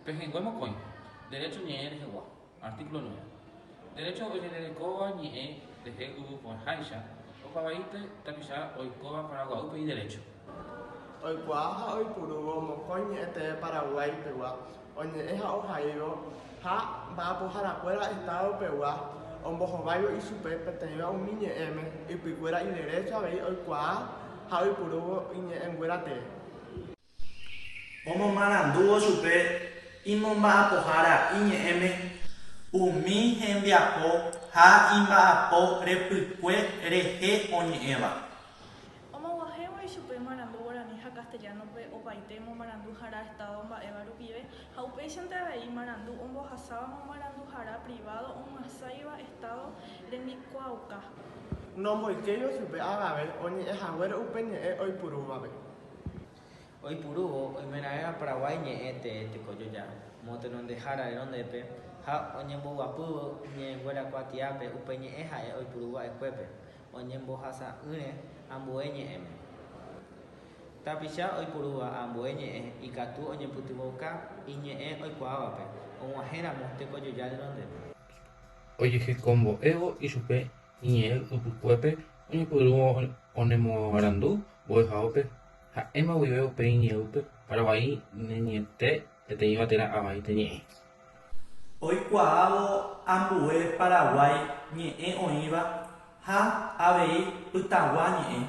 Pejenguemo coin. Derecho ñe de Jehová. Artículo 9. Derecho de coba ñe de Jehová por Haisha. O cabaíte tapiza o coba para Guaupe y derecho. Hoy cuaja hoy purugo mocoñe este Paraguay pegua. Oñe eja ojaio. Ha va a pujar afuera estado pegua. Ombojobayo y su pepe tenía un niño M y picuera y derecha veis hoy cuaja. Ha hoy purugo y en guerate. Omo maranduo supe imomba apohara iñe'ẽme umi hembiapo ha imba'apo repykue rehe oñe'ẽva. Omoguahévo ichupe marandu guarani ha castellanope opaitémo maranduhara estado mba'éva rupive ha upéichante avei marandu ombohasáva maranduhara privado omasáiva estado remikuauka. No moiqueyo supe agave oñe ejaguero upeñe hoy purugabe. Hoy purugo, hoy menaga Paraguay ñe'ẽte tekojoja, motenondehara erondepe, ha oñemboguapývo ñeguerakuatiápe upe ñe'ẽ ha'e hoy puruva'ekuépe, oñembohasa'ỹre ambue ñe'ẽme. Tapicha hoy puruva ambue ñe'ẽ ikatu oñepytyvõka iñe'ẽ oikuaávape, og̃uahẽramo tekojoja erondepe. Ojehekombo'évo ichupe iñe'ẽ ypykuépe oñepyrũ onemoarandu mbo'ehaópe. Ha'éma guive upe iñe'ẽpe Paraguay neñete peteĩ vatera avai teñe'ẽ. Oikuaávo ambue Paraguay ñe'ẽ oĩva ha avei pytagua ñe'ẽ.